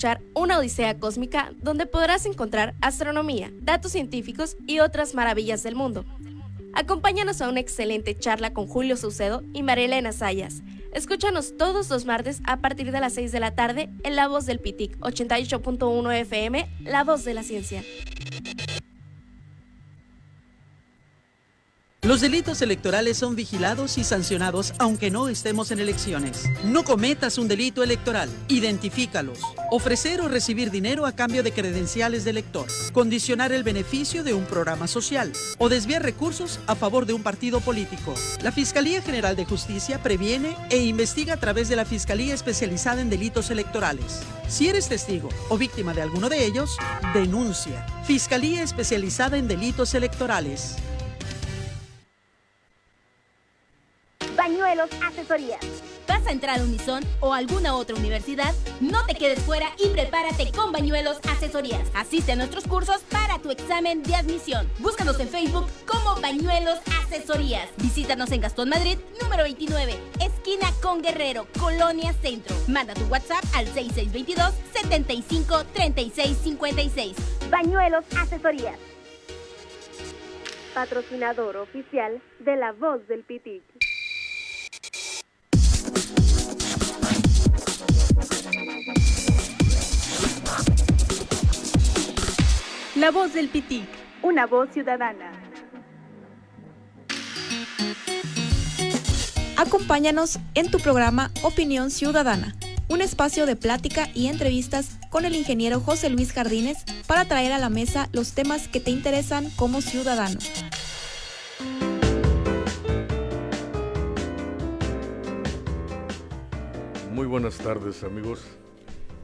escuchar una odisea cósmica donde podrás encontrar astronomía, datos científicos y otras maravillas del mundo. Acompáñanos a una excelente charla con Julio Saucedo y Marielena Sayas. Escúchanos todos los martes a partir de las 6 de la tarde en La Voz del Pitic, 88.1 FM, La Voz de la Ciencia. Los delitos electorales son vigilados y sancionados aunque no estemos en elecciones. No cometas un delito electoral. Identifícalos. Ofrecer o recibir dinero a cambio de credenciales de elector. Condicionar el beneficio de un programa social. O desviar recursos a favor de un partido político. La Fiscalía General de Justicia previene e investiga a través de la Fiscalía Especializada en Delitos Electorales. Si eres testigo o víctima de alguno de ellos, denuncia. Fiscalía Especializada en Delitos Electorales. Bañuelos Asesorías. ¿Vas a entrar a Unison o alguna otra universidad? No te quedes fuera y prepárate con Bañuelos Asesorías. Asiste a nuestros cursos para tu examen de admisión. Búscanos en Facebook como Bañuelos Asesorías. Visítanos en Gastón Madrid, número 29, esquina con Guerrero, Colonia Centro. Manda tu WhatsApp al 6622-753656. Bañuelos Asesorías. Patrocinador oficial de La Voz del Pitic. La Voz del Pitic, una voz ciudadana. Acompáñanos en tu programa Opinión Ciudadana, un espacio de plática y entrevistas con el ingeniero José Luis Jardines para traer a la mesa los temas que te interesan como ciudadano. Muy buenas tardes, amigos.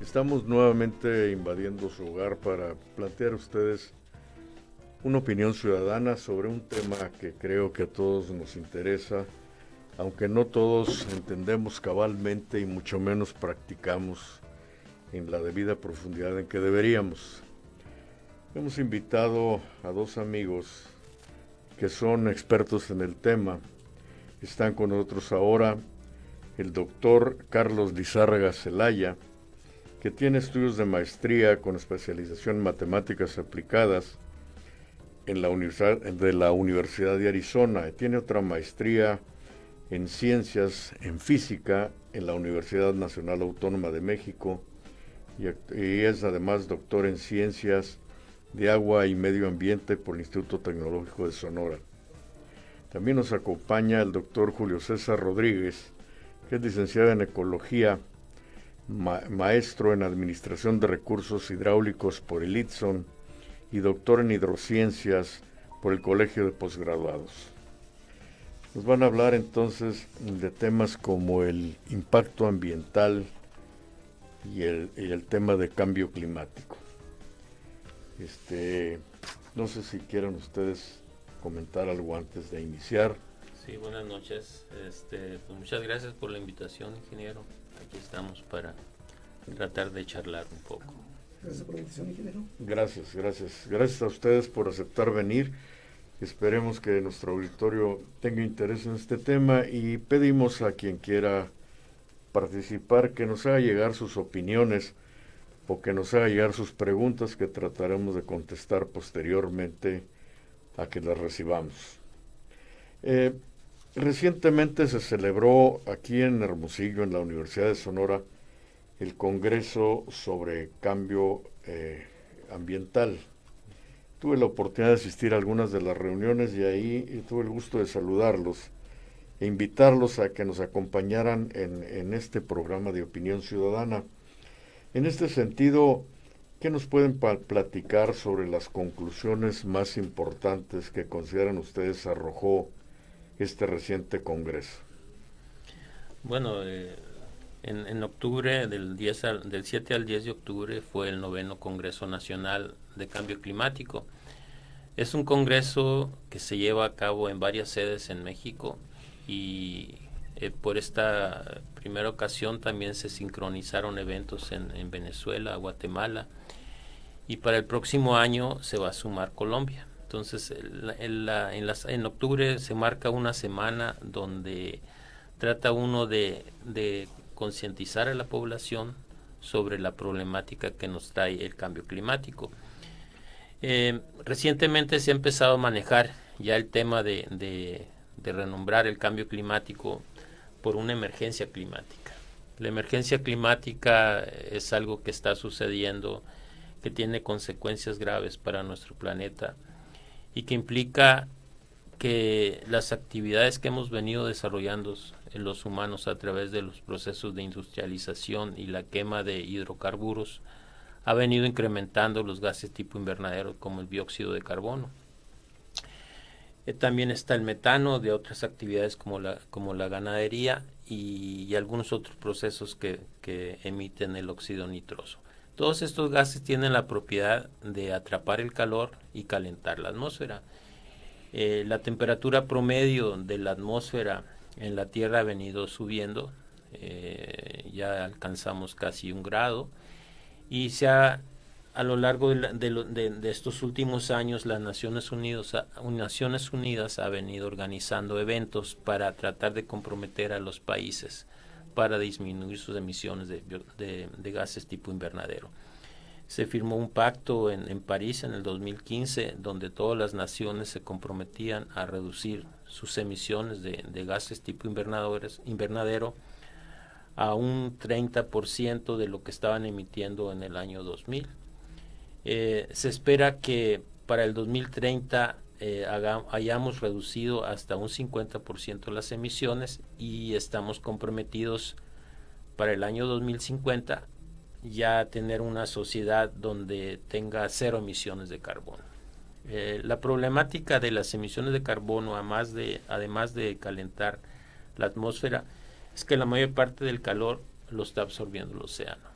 Estamos nuevamente invadiendo su hogar para plantear a ustedes una opinión ciudadana sobre un tema que creo que a todos nos interesa, aunque no todos entendemos cabalmente y mucho menos practicamos en la debida profundidad en que deberíamos. Hemos invitado a dos amigos que son expertos en el tema. Están con nosotros ahora el doctor Carlos Lizárraga Zelaya, que tiene estudios de maestría con especialización en matemáticas aplicadas en la Universidad de Arizona. Tiene otra maestría en ciencias en física en la Universidad Nacional Autónoma de México y es además doctor en ciencias de agua y medio ambiente por el Instituto Tecnológico de Sonora. También nos acompaña el doctor Julio César Rodríguez, que es licenciado en ecología, maestro en Administración de Recursos Hidráulicos por el ITSON y doctor en Hidrociencias por el Colegio de Posgraduados. Nos van a hablar entonces de temas como el impacto ambiental y el tema de cambio climático. No sé si quieren ustedes comentar algo antes de iniciar. Sí, buenas noches. Pues muchas gracias por la invitación, ingeniero. Aquí estamos para tratar de charlar un poco. Gracias por la invitación, ingeniero. Gracias a ustedes por aceptar venir. Esperemos que nuestro auditorio tenga interés en este tema y pedimos a quien quiera participar que nos haga llegar sus opiniones o que nos haga llegar sus preguntas que trataremos de contestar posteriormente a que las recibamos. Recientemente se celebró aquí en Hermosillo, en la Universidad de Sonora, el Congreso sobre Cambio Ambiental. Tuve la oportunidad de asistir a algunas de las reuniones y ahí tuve el gusto de saludarlos e invitarlos a que nos acompañaran en este programa de Opinión Ciudadana. En este sentido, ¿qué nos pueden platicar sobre las conclusiones más importantes que consideran ustedes arrojó este reciente congreso? Bueno, en octubre, del 7 al 10 de octubre, fue el 9º Congreso Nacional de Cambio Climático. Es un congreso que se lleva a cabo en varias sedes en México y por esta primera ocasión también se sincronizaron eventos en Venezuela, Guatemala, y para el próximo año se va a sumar Colombia. Entonces, en octubre se marca una semana donde trata uno de concientizar a la población sobre la problemática que nos trae el cambio climático. Recientemente se ha empezado a manejar ya el tema de renombrar el cambio climático por una emergencia climática. La emergencia climática es algo que está sucediendo, que tiene consecuencias graves para nuestro planeta y que implica que las actividades que hemos venido desarrollando en los humanos a través de los procesos de industrialización y la quema de hidrocarburos ha venido incrementando los gases tipo invernadero como el dióxido de carbono. También está el metano de otras actividades como la ganadería y algunos otros procesos que emiten el óxido nitroso. Todos estos gases tienen la propiedad de atrapar el calor y calentar la atmósfera. La temperatura promedio de la atmósfera en la Tierra ha venido subiendo, ya alcanzamos casi 1 grado, y a lo largo de estos últimos años las Naciones Unidas ha venido organizando eventos para tratar de comprometer a los países para disminuir sus emisiones de gases tipo invernadero. Se firmó un pacto en París en el 2015 donde todas las naciones se comprometían a reducir sus emisiones de gases tipo invernadero a un 30% de lo que estaban emitiendo en el año 2000. Se espera que para el 2030 hayamos reducido hasta un 50% las emisiones y estamos comprometidos para el año 2050 ya tener una sociedad donde tenga 0 emisiones de carbono. La problemática de las emisiones de carbono, además de calentar la atmósfera, es que la mayor parte del calor lo está absorbiendo el océano.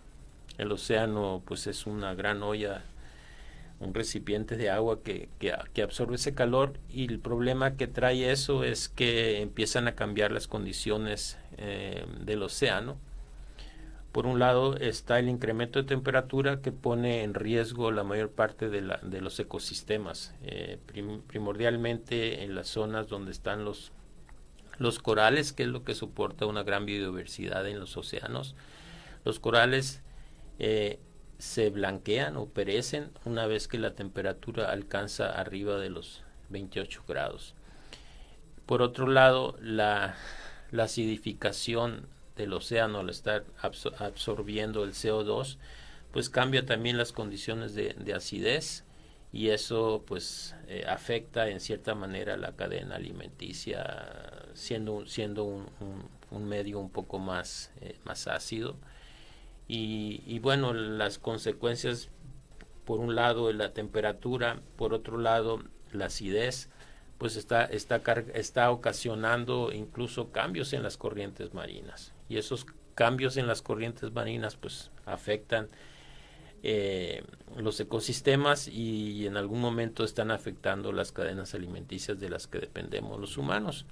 El océano pues es una gran olla, un recipiente de agua que absorbe ese calor, y el problema que trae eso es que empiezan a cambiar las condiciones del océano. Por un lado está el incremento de temperatura que pone en riesgo la mayor parte de los ecosistemas, primordialmente en las zonas donde están los corales, que es lo que soporta una gran biodiversidad en los océanos. Los corales se blanquean o perecen una vez que la temperatura alcanza arriba de los 28 grados. Por otro lado, la acidificación del océano, al estar absorbiendo el CO2, pues cambia también las condiciones de acidez, y eso pues afecta en cierta manera la cadena alimenticia, siendo un medio un poco más ácido. Y bueno, las consecuencias, por un lado la temperatura, por otro lado la acidez, pues está ocasionando incluso cambios en las corrientes marinas, y esos cambios en las corrientes marinas pues afectan los ecosistemas y en algún momento están afectando las cadenas alimenticias de las que dependemos los humanos.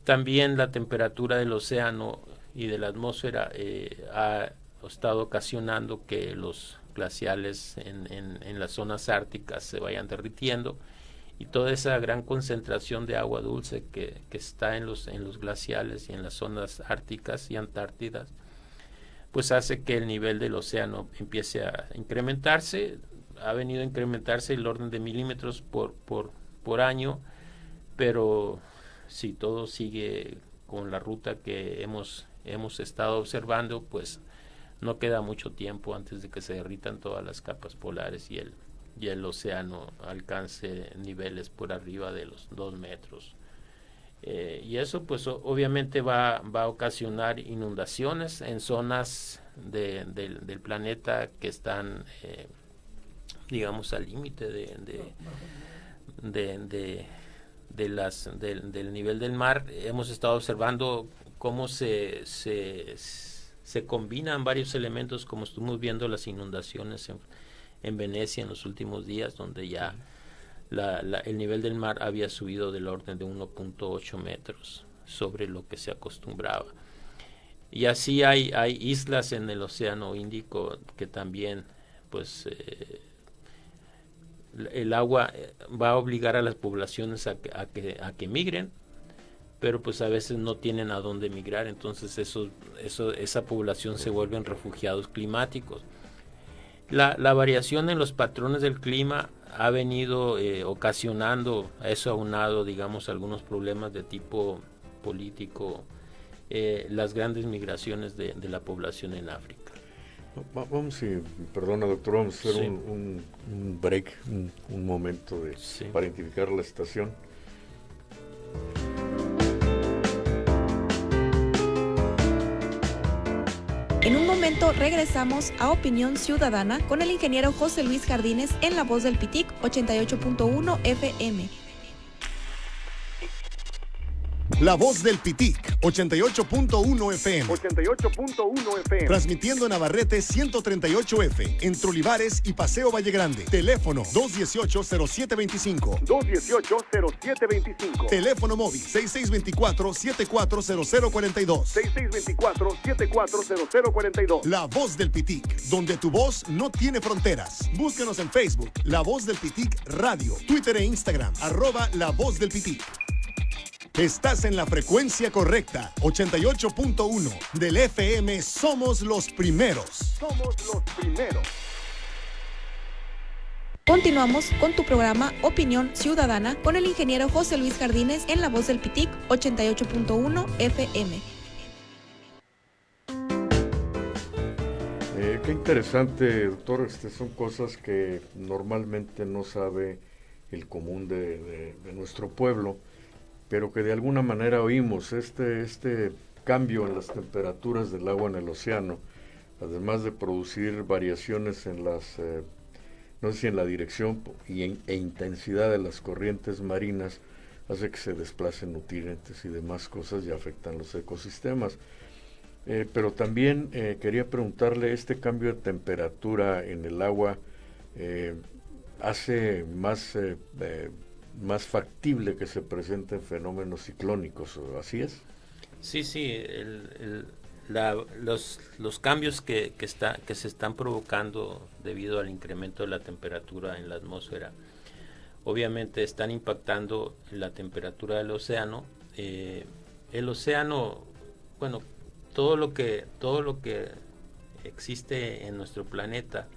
También la temperatura del océano y de la atmósfera ha estado ocasionando que los glaciales en las zonas árticas se vayan derritiendo, y toda esa gran concentración de agua dulce que está en los glaciales y en las zonas árticas y antártidas, pues hace que el nivel del océano empiece a incrementarse. Ha venido a incrementarse el orden de milímetros por año, pero si todo sigue con la ruta que hemos estado observando, pues no queda mucho tiempo antes de que se derritan todas las capas polares y el océano alcance niveles por arriba de los 2 metros. Y eso pues obviamente va a ocasionar inundaciones en zonas del planeta que están digamos al límite del nivel del mar. Hemos estado observando cómo se combinan varios elementos, como estuvimos viendo las inundaciones en Venecia en los últimos días, donde ya el nivel del mar había subido del orden de 1.8 metros sobre lo que se acostumbraba. Y así hay islas en el Océano Índico que también pues el agua va a obligar a las poblaciones a que migren, pero pues a veces no tienen a dónde emigrar, entonces esa población se vuelven refugiados climáticos. La variación en los patrones del clima ha venido ocasionando, a eso aunado, digamos, algunos problemas de tipo político, las grandes migraciones de la población en África. Vamos, perdona doctor, vamos a hacer Sí. un break, un momento para identificar la estación. En un momento regresamos a Opinión Ciudadana con el ingeniero José Luis Jardines en La Voz del Pitic 88.1 FM. La Voz del Pitic, 88.1 FM. 88.1 FM. Transmitiendo en Navarrete 138F, entre Olivares y Paseo Valle Grande. Teléfono 218-0725. 218-0725. Teléfono móvil 6624-740042. 6624-740042. La Voz del Pitic, donde tu voz no tiene fronteras. Búscanos en Facebook, La Voz del Pitic Radio, Twitter e Instagram, @La Voz del Pitic. Estás en la frecuencia correcta, 88.1 del FM. Somos los primeros. Somos los primeros. Continuamos con tu programa Opinión Ciudadana con el ingeniero José Luis Jardines en La Voz del Pitic 88.1 FM. Qué interesante, doctor. Son cosas que normalmente no sabe el común de nuestro pueblo, pero que de alguna manera oímos. Este cambio en las temperaturas del agua en el océano, además de producir variaciones en las, no sé si en la dirección e intensidad de las corrientes marinas, hace que se desplacen nutrientes y demás cosas y afectan los ecosistemas. Pero también quería preguntarle, este cambio de temperatura en el agua hace más factible que se presenten fenómenos ciclónicos, ¿así es? Sí, los cambios que se están provocando debido al incremento de la temperatura en la atmósfera, obviamente están impactando la temperatura del océano. El océano, bueno, todo lo que existe en nuestro planeta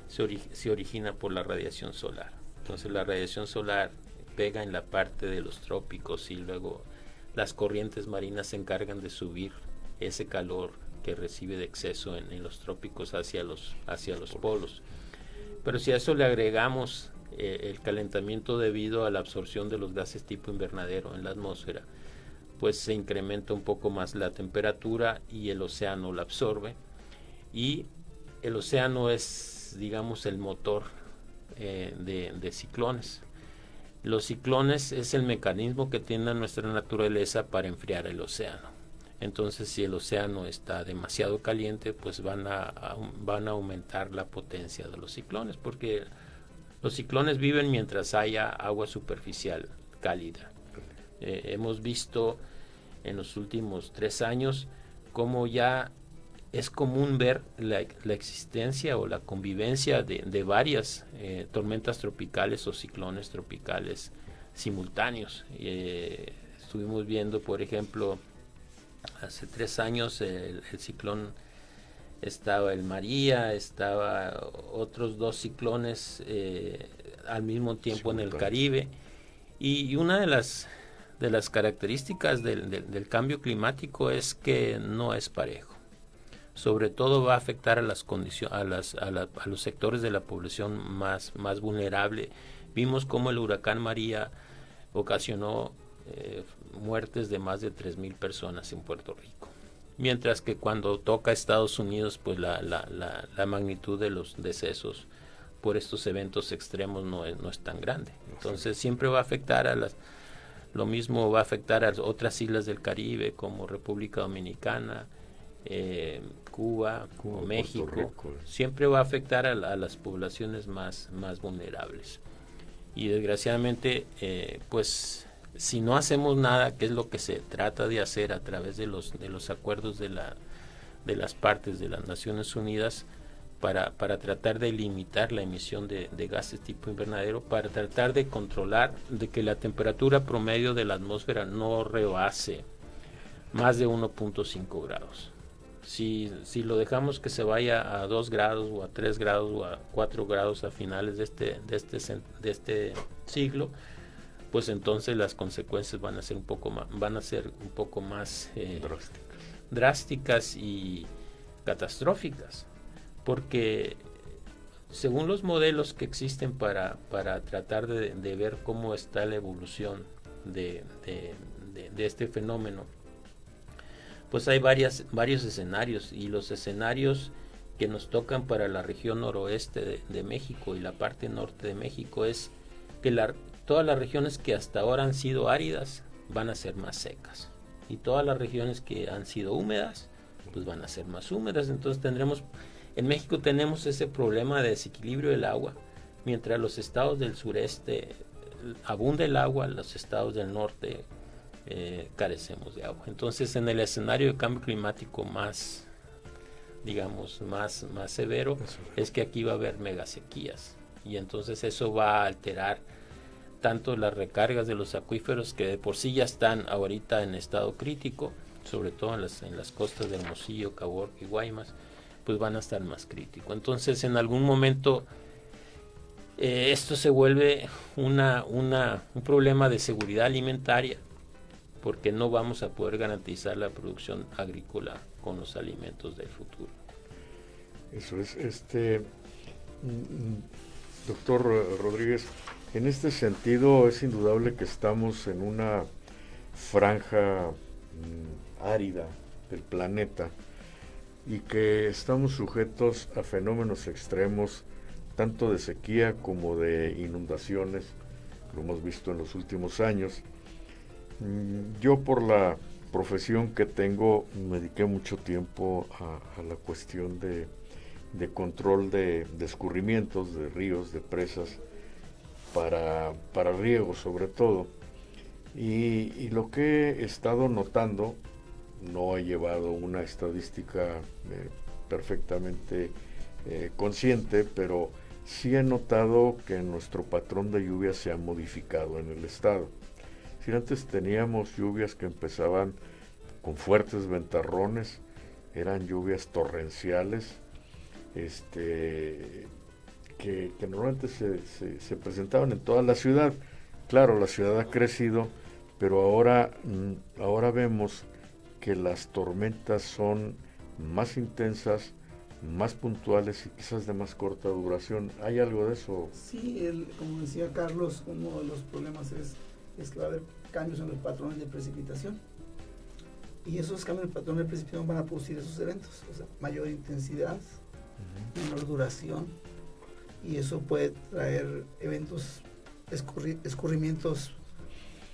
se origina por la radiación solar. Entonces la radiación solar pega en la parte de los trópicos y luego las corrientes marinas se encargan de subir ese calor que recibe de exceso en los trópicos hacia los polos. Pero si a eso le agregamos el calentamiento debido a la absorción de los gases tipo invernadero en la atmósfera, pues se incrementa un poco más la temperatura y el océano la absorbe, y el océano es, digamos, el motor de ciclones. Los ciclones es el mecanismo que tiene nuestra naturaleza para enfriar el océano. Entonces, si el océano está demasiado caliente, pues van a aumentar la potencia de los ciclones, porque los ciclones viven mientras haya agua superficial cálida. Hemos visto en los últimos 3 años cómo ya es común ver la existencia o la convivencia de varias tormentas tropicales o ciclones tropicales simultáneos. Estuvimos viendo, por ejemplo, hace 3 años el ciclón, estaba el María, estaba otros 2 ciclones al mismo tiempo en el Caribe, y una de las características del cambio climático es que no es parejo. Sobre todo va a afectar a las condiciones, a los sectores de la población más vulnerable. Vimos cómo el huracán María ocasionó muertes de más de 3,000 personas en Puerto Rico, mientras que cuando toca a Estados Unidos, pues la magnitud de los decesos por estos eventos extremos no es tan grande. Entonces siempre va a afectar lo mismo va a afectar a otras islas del Caribe como República Dominicana, Cuba o México. Siempre va a afectar a las poblaciones más vulnerables. Y desgraciadamente, pues si no hacemos nada, que es lo que se trata de hacer a través de los acuerdos de las partes de las Naciones Unidas, para tratar de limitar la emisión de gases tipo invernadero, para tratar de controlar de que la temperatura promedio de la atmósfera no rebase más de 1.5 grados. Si lo dejamos que se vaya a 2 grados o a 3 grados o a 4 grados a finales de este siglo, pues entonces las consecuencias van a ser un poco más drásticas y catastróficas, porque según los modelos que existen para tratar de ver cómo está la evolución de este fenómeno, pues hay varios escenarios, y los escenarios que nos tocan para la región noroeste de México y la parte norte de México es que todas las regiones que hasta ahora han sido áridas van a ser más secas, y todas las regiones que han sido húmedas pues van a ser más húmedas. Entonces en México tenemos ese problema de desequilibrio del agua. Mientras los estados del sureste abunda el agua, los estados del norte carecemos de agua. Entonces, en el escenario de cambio climático más severo, es que aquí va a haber megasequías, y entonces eso va a alterar tanto las recargas de los acuíferos, que de por sí ya están ahorita en estado crítico, sobre todo en las costas de Hermosillo, Caborca y Guaymas, pues van a estar más críticos. Entonces, en algún momento esto se vuelve un problema de seguridad alimentaria, porque no vamos a poder garantizar la producción agrícola con los alimentos del futuro. Eso es, doctor Rodríguez, en este sentido es indudable que estamos en una franja árida del planeta, y que estamos sujetos a fenómenos extremos, tanto de sequía como de inundaciones. Lo hemos visto en los últimos años. Yo, por la profesión que tengo, me dediqué mucho tiempo a la cuestión de control de escurrimientos, de ríos, de presas, para riego sobre todo. Y lo que he estado notando, no he llevado una estadística perfectamente consciente, pero sí he notado que nuestro patrón de lluvia se ha modificado en el estado. Si antes teníamos lluvias que empezaban con fuertes ventarrones, eran lluvias torrenciales, que normalmente se presentaban en toda la ciudad. Claro, la ciudad ha crecido, pero ahora vemos que las tormentas son más intensas, más puntuales y quizás de más corta duración. ¿Hay algo de eso? Sí, como decía Carlos, uno de los problemas es que va a haber cambios en los patrones de precipitación, y esos cambios en el patrón de precipitación van a producir esos eventos, o sea, mayor intensidad, menor duración, y eso puede traer eventos, escurrimientos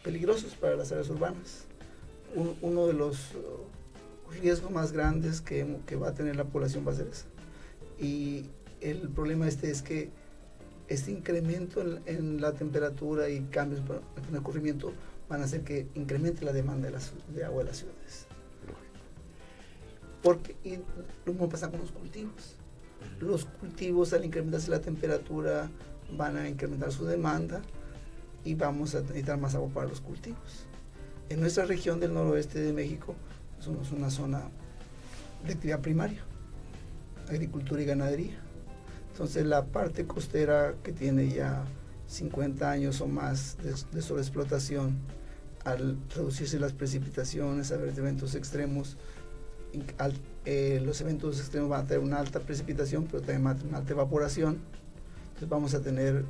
peligrosos para las áreas urbanas. Uno de los riesgos más grandes que va a tener la población va a ser ese. Y el problema es que este incremento en la temperatura y cambios en el escurrimiento van a hacer que incremente la demanda de agua de las ciudades. Y lo mismo pasa con los cultivos. Los cultivos, al incrementarse la temperatura, van a incrementar su demanda y vamos a necesitar más agua para los cultivos. En nuestra región del noroeste de México somos una zona de actividad primaria, agricultura y ganadería. Entonces la parte costera, que tiene ya 50 años o más de sobreexplotación, al reducirse las precipitaciones, a haber eventos extremos, los eventos extremos van a tener una alta precipitación, pero también van a tener una alta evaporación. Entonces vamos a tener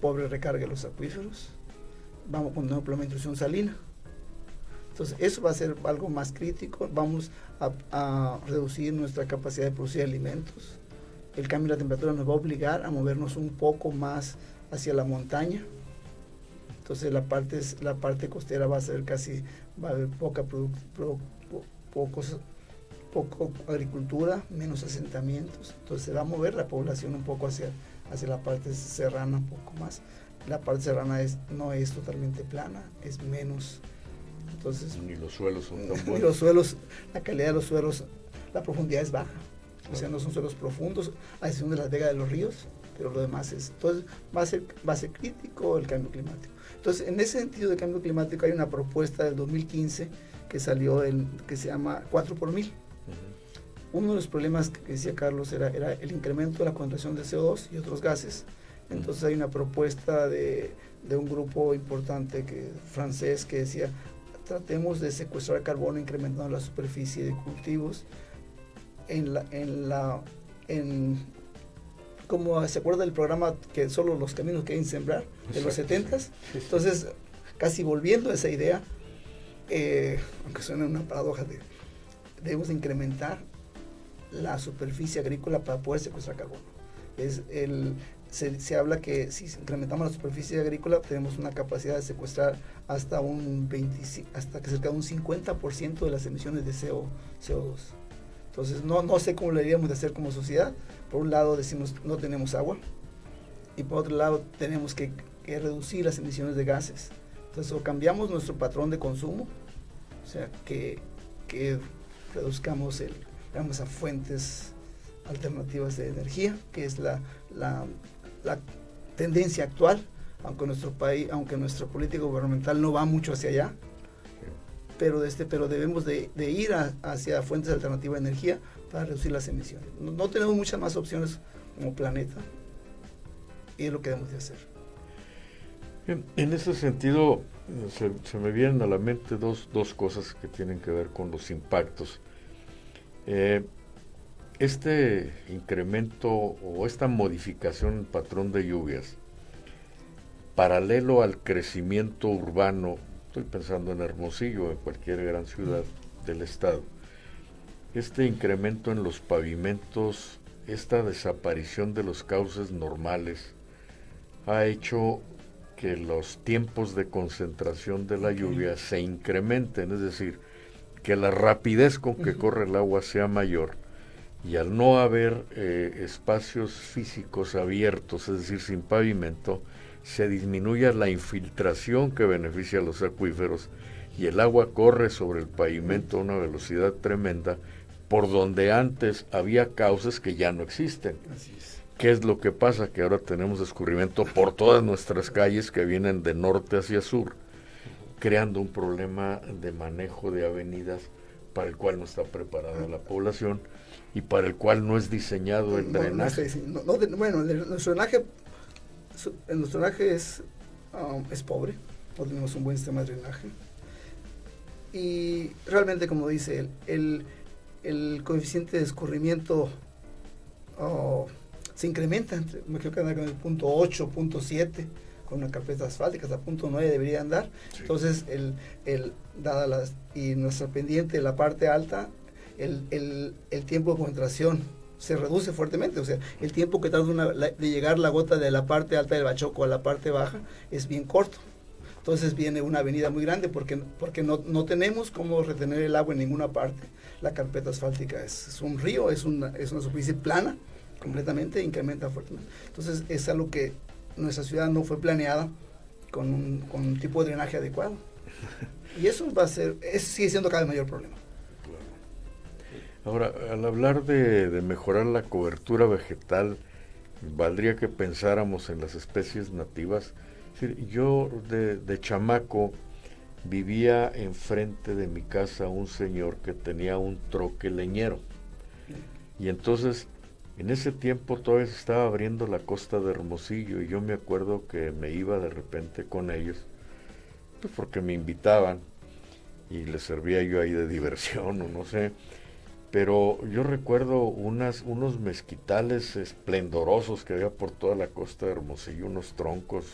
pobre recarga de los acuíferos, vamos a poner una intrusión salina. Entonces eso va a ser algo más crítico. Vamos a reducir nuestra capacidad de producir alimentos. El cambio de la temperatura nos va a obligar a movernos un poco más hacia la montaña. Entonces la parte costera va a haber poco agricultura, menos asentamientos. Entonces se va a mover la población un poco hacia la parte serrana, un poco más. La parte serrana no es totalmente plana, es menos. Entonces, ni los suelos son tan buenos. Ni los suelos, la calidad de los suelos, la profundidad es baja. O sea, no son suelos profundos, a excepción de las vegas de los ríos, pero lo demás es. Entonces, va a ser crítico el cambio climático. Entonces, en ese sentido de cambio climático hay una propuesta del 2015 que salió, que se llama 4 por 1000. Uno de los problemas que decía Carlos era el incremento de la concentración de CO2 y otros gases. Entonces hay una propuesta de un grupo importante francés que decía, tratemos de secuestrar carbono incrementando la superficie de cultivos como se acuerda del programa que solo los caminos que hay en sembrar de los 70s. Entonces, casi volviendo a esa idea, aunque suena una paradoja, debemos incrementar la superficie agrícola para poder secuestrar carbono. Se habla que si incrementamos la superficie agrícola tenemos una capacidad de secuestrar hasta que cerca de un 50% de las emisiones de CO2. Entonces no sé cómo lo deberíamos de hacer como sociedad. Por un lado decimos no tenemos agua y por otro lado tenemos que reducir las emisiones de gases. Entonces o cambiamos nuestro patrón de consumo, o sea que reduzcamos vamos a fuentes alternativas de energía, que es la tendencia actual, aunque nuestra política gubernamental no va mucho hacia allá, pero debemos de ir hacia fuentes alternativas de energía para reducir las emisiones. No tenemos muchas más opciones como planeta y es lo que debemos de hacer. En ese sentido, se me vienen a la mente dos cosas que tienen que ver con los impactos. Este incremento o esta modificación en el patrón de lluvias, paralelo al crecimiento urbano, estoy pensando en Hermosillo, en cualquier gran ciudad del estado, este incremento en los pavimentos, esta desaparición de los cauces normales, ha hecho que los tiempos de concentración de la lluvia se incrementen, es decir, que la rapidez con que corre el agua sea mayor, y al no haber espacios físicos abiertos, es decir, sin pavimento, se disminuye la infiltración que beneficia a los acuíferos y el agua corre sobre el pavimento a una velocidad tremenda por donde antes había cauces que ya no existen. Así es. ¿Qué es lo que pasa? Que ahora tenemos escurrimiento por todas nuestras calles que vienen de norte hacia sur, creando un problema de manejo de avenidas para el cual no está preparada la población y para el cual no es diseñado el drenaje. Bueno, nuestro drenaje es pobre, no tenemos un buen sistema de drenaje. Y realmente, como dice el coeficiente de escurrimiento se incrementa, me creo que anda con el punto 8, punto 7, con una carpeta asfáltica, hasta punto 9 debería andar. Sí. Entonces, y nuestra pendiente, la parte alta, el tiempo de concentración se reduce fuertemente, o sea, el tiempo que tarda de llegar la gota de la parte alta del Bachoco a la parte baja es bien corto. Entonces viene una avenida muy grande porque no tenemos cómo retener el agua en ninguna parte. La carpeta asfáltica es un río, es una superficie plana completamente, incrementa fuertemente. Entonces es algo que nuestra ciudad no fue planeada con un tipo de drenaje adecuado. Y eso sigue siendo cada vez mayor problema. Ahora, al hablar de mejorar la cobertura vegetal, valdría que pensáramos en las especies nativas. Es decir, yo de chamaco vivía enfrente de mi casa un señor que tenía un troque leñero. Y entonces, en ese tiempo todavía se estaba abriendo la costa de Hermosillo y yo me acuerdo que me iba de repente con ellos, pues porque me invitaban y les servía yo ahí de diversión o no sé. Pero yo recuerdo unos mezquitales esplendorosos que había por toda la costa de Hermosillo, unos troncos,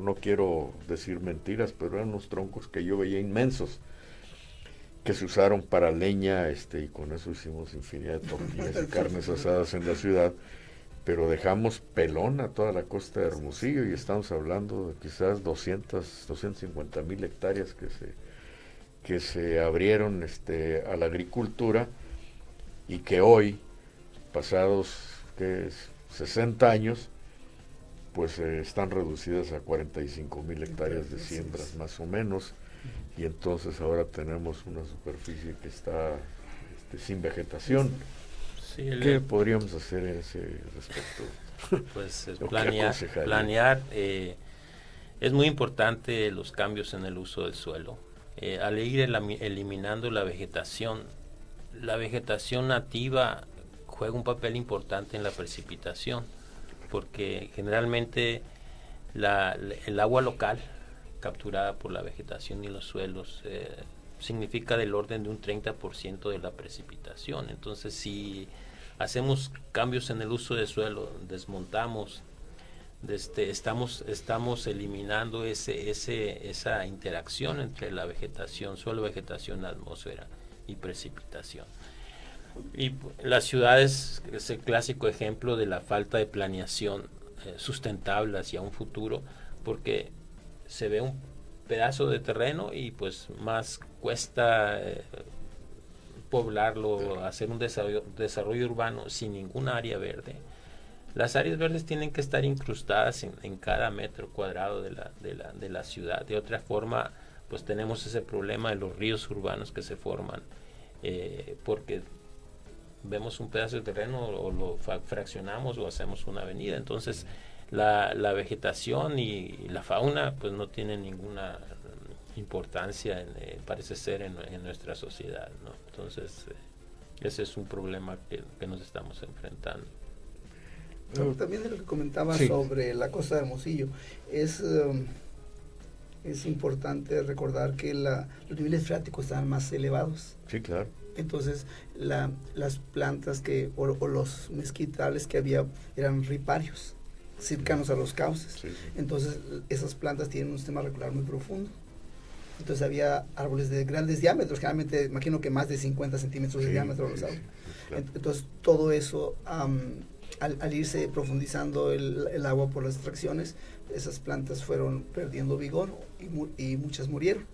no quiero decir mentiras, pero eran unos troncos que yo veía inmensos, que se usaron para leña, y con eso hicimos infinidad de tortillas y carnes asadas en la ciudad, pero dejamos pelón a toda la costa de Hermosillo y estamos hablando de quizás 250,000 hectáreas que se abrieron a la agricultura y que hoy, pasados 60 años, pues están reducidas a 45,000 hectáreas de siembras más o menos, y entonces ahora tenemos una superficie que está sin vegetación. Sí, ¿Qué podríamos hacer en ese respecto? Pues ¿O qué planear. aconsejaría? Es muy importante los cambios en el uso del suelo. Al ir eliminando la vegetación nativa juega un papel importante en la precipitación, porque generalmente el agua local capturada por la vegetación y los suelos significa del orden de un 30% de la precipitación. Entonces, si hacemos cambios en el uso del suelo, desmontamos, estamos eliminando esa interacción entre la vegetación, suelo, vegetación, atmósfera y precipitación. Y las ciudades es el clásico ejemplo de la falta de planeación sustentable hacia un futuro, porque se ve un pedazo de terreno y pues más cuesta poblarlo, hacer un desarrollo urbano sin ningún área verde. Las áreas verdes tienen que estar incrustadas en cada metro cuadrado de la ciudad. De otra forma, pues tenemos ese problema de los ríos urbanos que se forman, porque vemos un pedazo de terreno o lo fraccionamos o hacemos una avenida. Entonces, la vegetación y la fauna pues no tienen ninguna importancia, parece ser, en nuestra sociedad, ¿no? Entonces, ese es un problema que nos estamos enfrentando. También de lo que comentaba sobre la costa de Hermosillo, es importante recordar que los niveles freáticos están más elevados. Sí, claro. Entonces, las plantas o los mezquitales que había eran riparios, cercanos a los cauces. Sí. Entonces, esas plantas tienen un sistema radicular muy profundo. Entonces, había árboles de grandes diámetros, generalmente, imagino que más de 50 centímetros de diámetro los árboles. Claro. Entonces, todo eso, al irse profundizando el agua por las extracciones, esas plantas fueron perdiendo vigor y muchas murieron.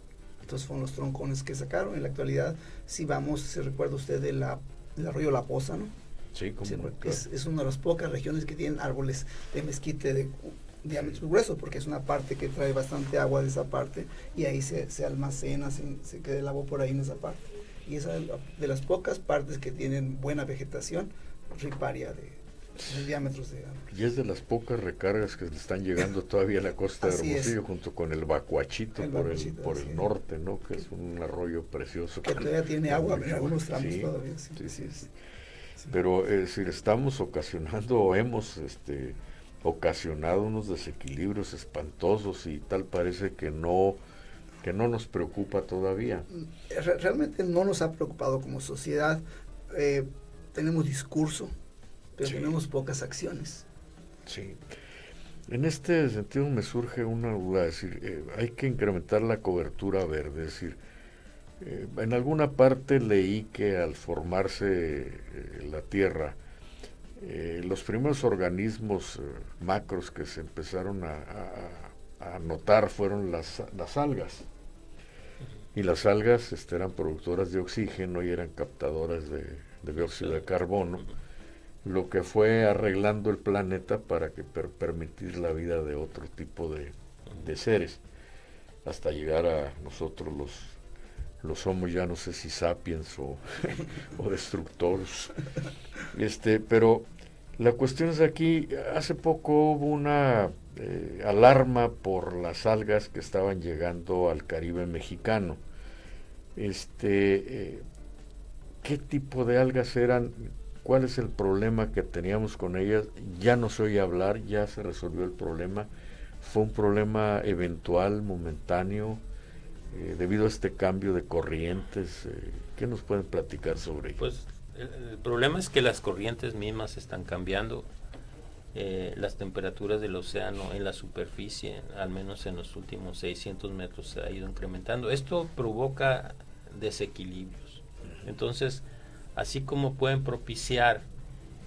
Entonces fueron los troncones que sacaron. En la actualidad, si recuerda usted del arroyo La Poza, ¿no? Sí, como es una de las pocas regiones que tienen árboles de mezquite de diámetros gruesos, porque es una parte que trae bastante agua de esa parte, y ahí se almacena, se queda el agua por ahí en esa parte. Y esa es de las pocas partes que tienen buena vegetación riparia de diámetros de agua. Y es de las pocas recargas que le están llegando todavía a la costa de Hermosillo, junto con el Bacuachito por el norte, ¿no? Que es un arroyo precioso. Que todavía tiene agua en algunos tramos todavía. Sí. Pero si estamos ocasionando o hemos ocasionado unos desequilibrios espantosos, y tal parece que no nos preocupa todavía. Realmente no nos ha preocupado como sociedad. Tenemos discurso, pero tenemos pocas acciones. Sí. En este sentido me surge una duda, es decir, hay que incrementar la cobertura verde, es decir, en alguna parte leí que al formarse la tierra, los primeros organismos macros que se empezaron a notar fueron las algas, y las algas eran productoras de oxígeno y eran captadoras de dióxido de carbono, lo que fue arreglando el planeta para que permitir la vida de otro tipo de seres, hasta llegar a nosotros los Homo, ya no sé si sapiens o destructores. Pero la cuestión es aquí, hace poco hubo una alarma por las algas que estaban llegando al Caribe mexicano. ¿Qué tipo de algas eran? ¿Cuál es el problema que teníamos con ellas? Ya no se oye hablar, ya se resolvió el problema. Fue un problema eventual, momentáneo, debido a este cambio de corrientes. ¿Qué nos pueden platicar sobre ello? Pues el problema es que las corrientes mismas están cambiando. Las temperaturas del océano en la superficie, al menos en los últimos 600 metros, se ha ido incrementando. Esto provoca desequilibrios. Entonces, así como pueden propiciar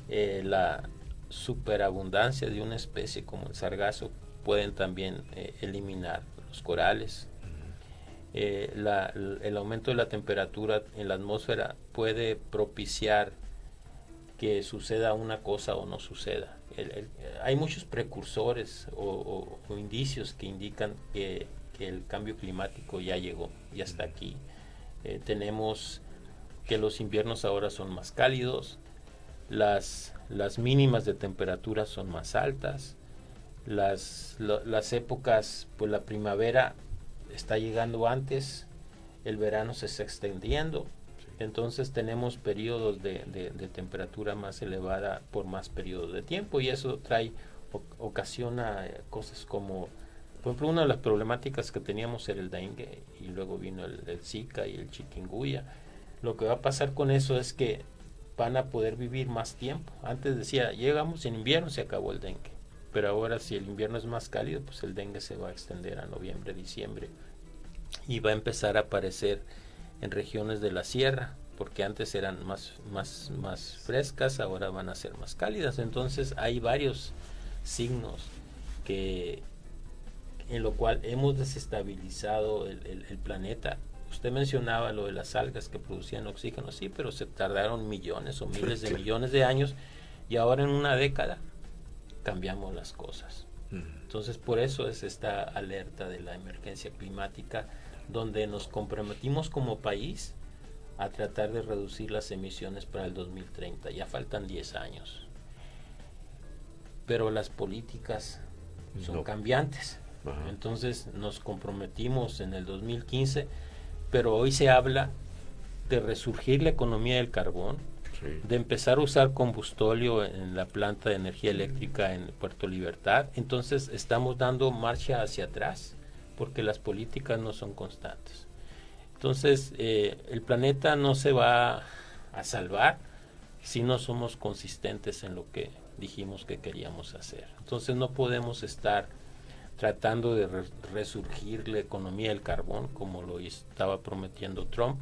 la superabundancia de una especie como el sargazo, pueden también eliminar los corales. El aumento de la temperatura en la atmósfera puede propiciar que suceda una cosa o no suceda. Hay muchos precursores o indicios que indican que el cambio climático ya llegó, ya está aquí. Tenemos que los inviernos ahora son más cálidos, las mínimas de temperatura son más altas, las épocas, pues la primavera está llegando antes, el verano se está extendiendo, entonces tenemos periodos de temperatura más elevada por más periodos de tiempo, y eso ocasiona cosas como, por ejemplo, una de las problemáticas que teníamos era el dengue, y luego vino el Zika y el chikungunya. Lo que va a pasar con eso es que van a poder vivir más tiempo. Antes decía, llegamos en invierno, se acabó el dengue, pero ahora si el invierno es más cálido, pues el dengue se va a extender a noviembre, diciembre, y va a empezar a aparecer en regiones de la sierra, porque antes eran más frescas, ahora van a ser más cálidas. Entonces hay varios signos en lo cual hemos desestabilizado el planeta. Usted mencionaba lo de las algas que producían oxígeno, sí, pero se tardaron millones o miles de millones de años, y ahora en una década cambiamos las cosas. Entonces por eso es esta alerta de la emergencia climática, donde nos comprometimos como país a tratar de reducir las emisiones para el 2030. Ya faltan 10 años. Pero las políticas son cambiantes. Ajá. Entonces nos comprometimos en el 2015, pero hoy se habla de resurgir la economía del carbón, de empezar a usar combustóleo en la planta de energía eléctrica en Puerto Libertad. Entonces estamos dando marcha hacia atrás porque las políticas no son constantes. Entonces el planeta no se va a salvar si no somos consistentes en lo que dijimos que queríamos hacer. Entonces no podemos estar tratando de resurgir la economía del carbón como lo estaba prometiendo Trump,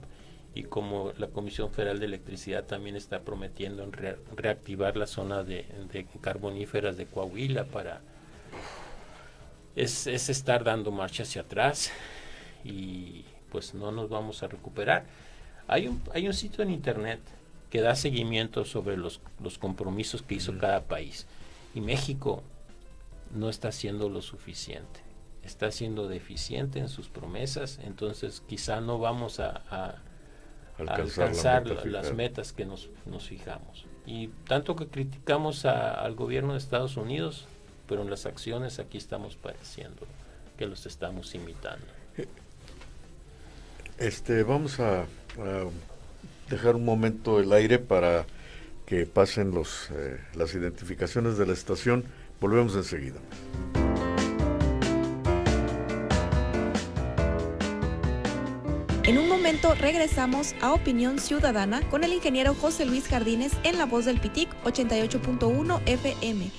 y como la Comisión Federal de Electricidad también está prometiendo en reactivar la zona de carboníferas de Coahuila. Es estar dando marcha hacia atrás, y pues no nos vamos a recuperar. Hay un sitio en internet que da seguimiento sobre los compromisos que hizo cada país, y México no está haciendo lo suficiente, está siendo deficiente en sus promesas. Entonces quizá no vamos a alcanzar las metas que nos fijamos, y tanto que criticamos al gobierno de Estados Unidos, pero en las acciones aquí estamos pareciendo que los estamos imitando. Vamos a dejar un momento el aire para que pasen las identificaciones de la estación. Volvemos enseguida. En un momento regresamos a Opinión Ciudadana con el ingeniero José Luis Jardines en La Voz del Pitic 88.1 FM.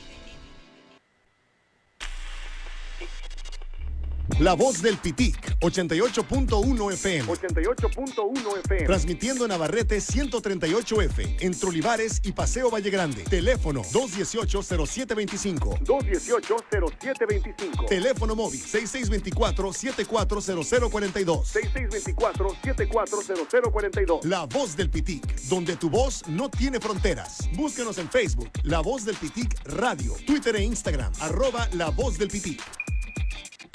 La Voz del Pitic, 88.1 FM. 88.1 FM. Transmitiendo en Navarrete 138F, entre Olivares y Paseo Valle Grande. Teléfono 218-0725. 218-0725. Teléfono móvil 6624-740042. 6624-740042. La Voz del Pitic, donde tu voz no tiene fronteras. Búsquenos en Facebook, La Voz del Pitic Radio, Twitter e Instagram, @La Voz del Pitic.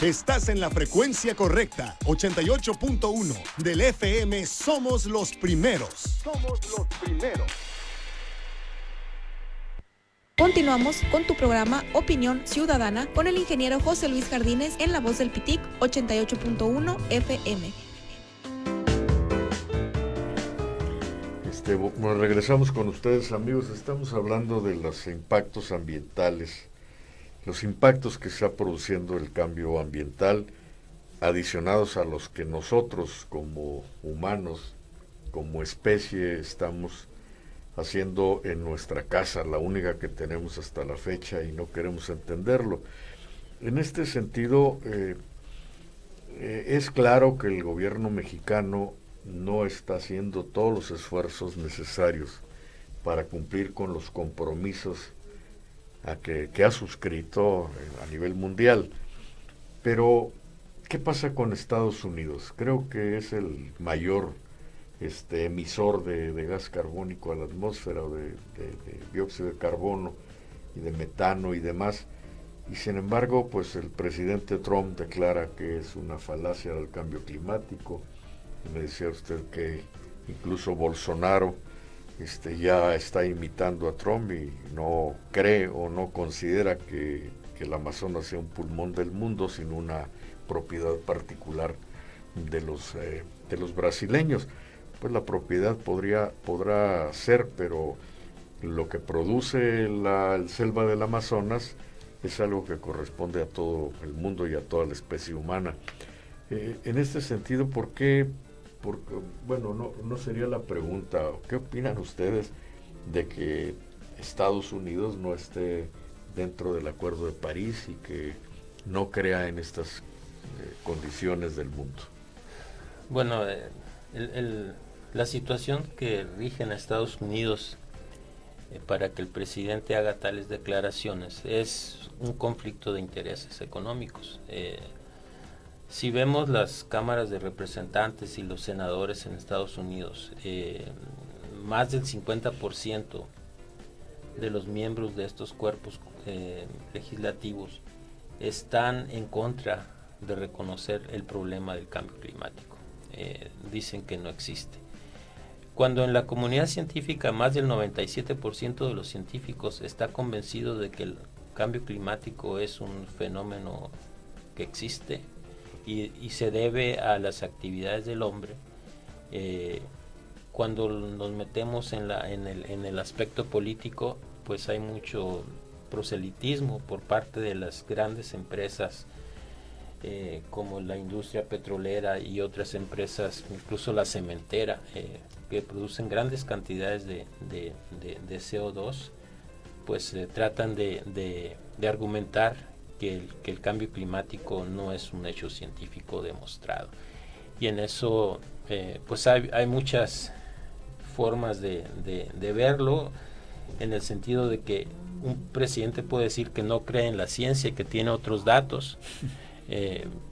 Estás en la frecuencia correcta, 88.1 del FM. Somos los primeros. Somos los primeros. Continuamos con tu programa Opinión Ciudadana con el ingeniero José Luis Jardines en La Voz del Pitic 88.1 FM. Bueno, regresamos con ustedes, amigos. Estamos hablando de los impactos ambientales, los impactos que está produciendo el cambio ambiental, adicionados a los que nosotros como humanos, como especie, estamos haciendo en nuestra casa, la única que tenemos hasta la fecha, y no queremos entenderlo. En este sentido, es claro que el gobierno mexicano no está haciendo todos los esfuerzos necesarios para cumplir con los compromisos que ha suscrito a nivel mundial. Pero, ¿qué pasa con Estados Unidos? Creo que es el mayor emisor de gas carbónico a la atmósfera, o de dióxido de carbono y de metano y demás. Y sin embargo, pues el presidente Trump declara que es una falacia del cambio climático. Y me decía usted que incluso Bolsonaro ya está imitando a Trump y no cree o no considera que el Amazonas sea un pulmón del mundo, sino una propiedad particular de los brasileños. Pues la propiedad podrá ser, pero lo que produce la selva del Amazonas es algo que corresponde a todo el mundo y a toda la especie humana. En este sentido, ¿por qué? Bueno, no sería la pregunta, ¿qué opinan ustedes de que Estados Unidos no esté dentro del Acuerdo de París y que no crea en estas condiciones del mundo? Bueno, la situación que rige en Estados Unidos para que el presidente haga tales declaraciones es un conflicto de intereses económicos. Si vemos las cámaras de representantes y los senadores en Estados Unidos, más del 50% de los miembros de estos cuerpos legislativos están en contra de reconocer el problema del cambio climático. Dicen que no existe. Cuando en la comunidad científica más del 97% de los científicos está convencido de que el cambio climático es un fenómeno que existe y se debe a las actividades del hombre, cuando nos metemos en el aspecto político, pues hay mucho proselitismo por parte de las grandes empresas como la industria petrolera y otras empresas, incluso la cementera, que producen grandes cantidades de CO2, pues tratan de argumentar que el cambio climático no es un hecho científico demostrado. Y en eso pues hay muchas formas de verlo, en el sentido de que un presidente puede decir que no cree en la ciencia y que tiene otros datos.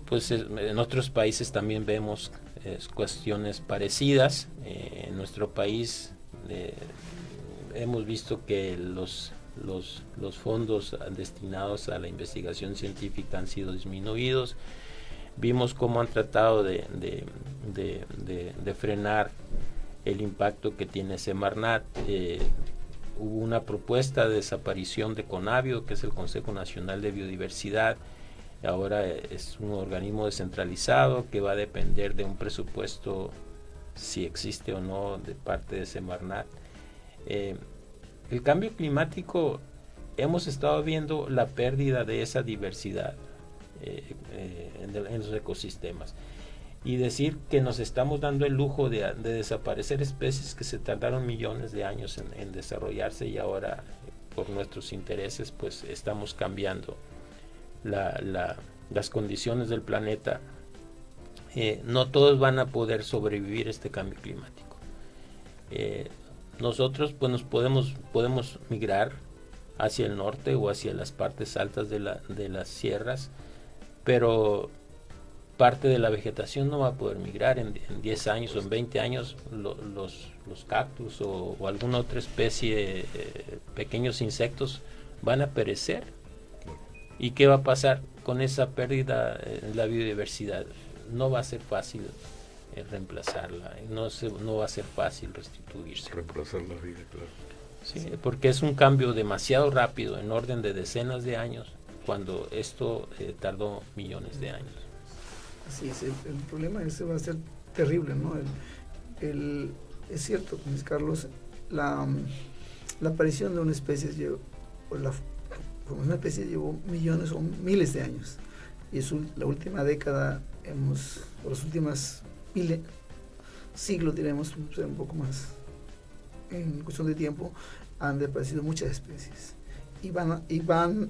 Pues en otros países también vemos cuestiones parecidas. En nuestro país hemos visto que los fondos destinados a la investigación científica han sido disminuidos. Vimos cómo han tratado de frenar el impacto que tiene Semarnat. Hubo una propuesta de desaparición de CONABIO, que es el Consejo Nacional de Biodiversidad. Ahora es un organismo descentralizado que va a depender de un presupuesto, si existe o no, de parte de Semarnat. El cambio climático, hemos estado viendo la pérdida de esa diversidad en los ecosistemas. Y decir que nos estamos dando el lujo de desaparecer especies que se tardaron millones de años en desarrollarse, y ahora por nuestros intereses pues estamos cambiando las condiciones del planeta. No todos van a poder sobrevivir este cambio climático. Nosotros pues nos podemos migrar hacia el norte o hacia las partes altas de las sierras, pero parte de la vegetación no va a poder migrar. En 10 años o en 20 años los cactus o alguna otra especie, pequeños insectos, van a perecer. ¿Y qué va a pasar con esa pérdida en la biodiversidad? No va a ser fácil reemplazarla, no va a ser fácil restituirse. Reemplazar la vida, claro. Sí, porque es un cambio demasiado rápido, en orden de decenas de años, cuando esto tardó millones de años. Así es, el problema ese va a ser terrible, ¿no? Es cierto, como dice Carlos, la aparición de una especie como una especie llevó millones o miles de años, y la última década o los últimos siglos, diremos, un poco más en cuestión de tiempo, han desaparecido muchas especies y van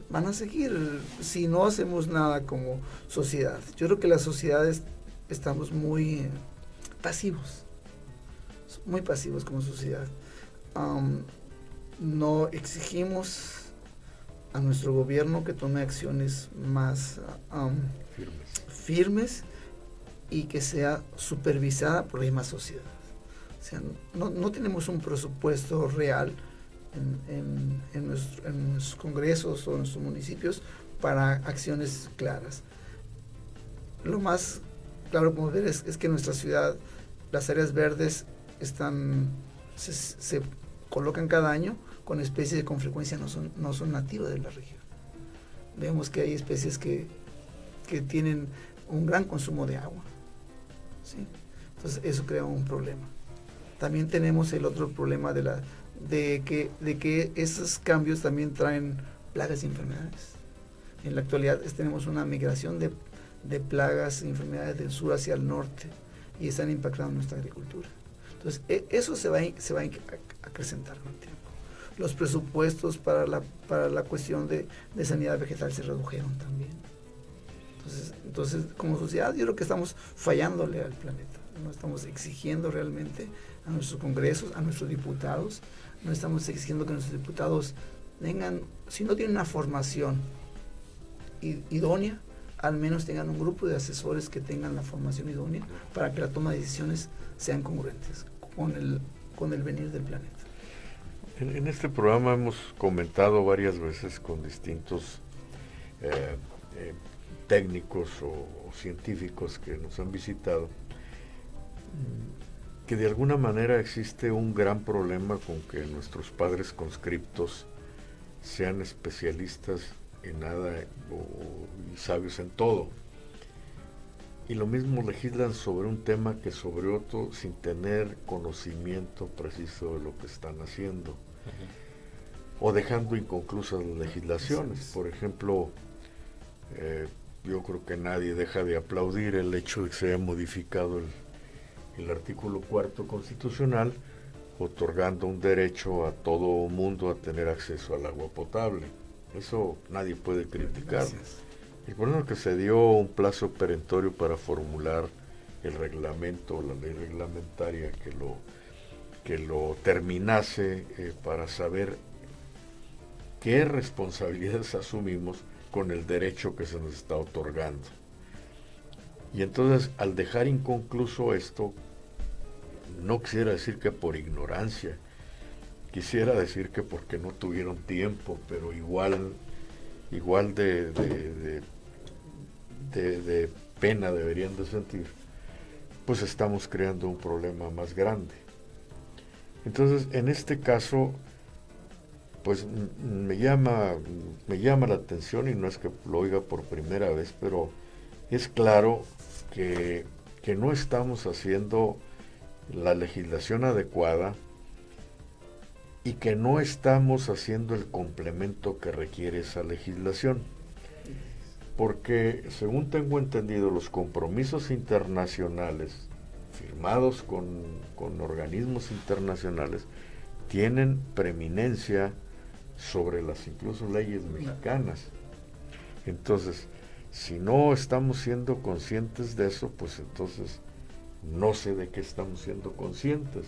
a seguir si no hacemos nada como sociedad. Yo creo que las sociedades estamos muy pasivos como sociedad. No exigimos a nuestro gobierno que tome acciones más firmes y que sea supervisada por la misma sociedad. O sea, no tenemos un presupuesto real en nuestros congresos o en nuestros municipios para acciones claras. Lo más claro que podemos ver es que en nuestra ciudad las áreas verdes colocan cada año con especies que con frecuencia no son nativas de la región. Vemos que hay especies que tienen un gran consumo de agua, ¿sí? Entonces eso crea un problema. También tenemos el otro problema de que esos cambios también traen plagas y enfermedades. En la actualidad tenemos una migración de plagas y enfermedades del sur hacia el norte y están impactando nuestra agricultura. Entonces eso se va a acrecentar con el tiempo. Los presupuestos para la cuestión de sanidad vegetal se redujeron también. Entonces, como sociedad, yo creo que estamos fallándole al planeta. No estamos exigiendo realmente a nuestros congresos, a nuestros diputados, no estamos exigiendo que nuestros diputados tengan, si no tienen una formación idónea, al menos tengan un grupo de asesores que tengan la formación idónea para que la toma de decisiones sean congruentes con el venir del planeta. En este programa hemos comentado varias veces con distintos técnicos o científicos que nos han visitado, que de alguna manera existe un gran problema con que nuestros padres conscriptos sean especialistas en nada y sabios en todo. Y lo mismo legislan sobre un tema que sobre otro sin tener conocimiento preciso de lo que están haciendo. Uh-huh. O dejando inconclusas las legislaciones. Por ejemplo, yo creo que nadie deja de aplaudir el hecho de que se haya modificado el artículo 4 constitucional, otorgando un derecho a todo mundo a tener acceso al agua potable. Eso nadie puede criticar. Gracias. El problema es que se dio un plazo perentorio para formular el reglamento, la ley reglamentaria que lo terminase para saber qué responsabilidades asumimos con el derecho que se nos está otorgando. Y entonces, al dejar inconcluso esto, no quisiera decir que por ignorancia, quisiera decir que porque no tuvieron tiempo, pero igual de pena deberían de sentir, pues estamos creando un problema más grande. Entonces, en este caso, pues me llama la atención, y no es que lo oiga por primera vez, pero es claro que no estamos haciendo la legislación adecuada y que no estamos haciendo el complemento que requiere esa legislación. Porque, según tengo entendido, los compromisos internacionales firmados con organismos internacionales tienen preeminencia sobre las incluso leyes mexicanas. Entonces, si no estamos siendo conscientes de eso, pues entonces no sé de qué estamos siendo conscientes.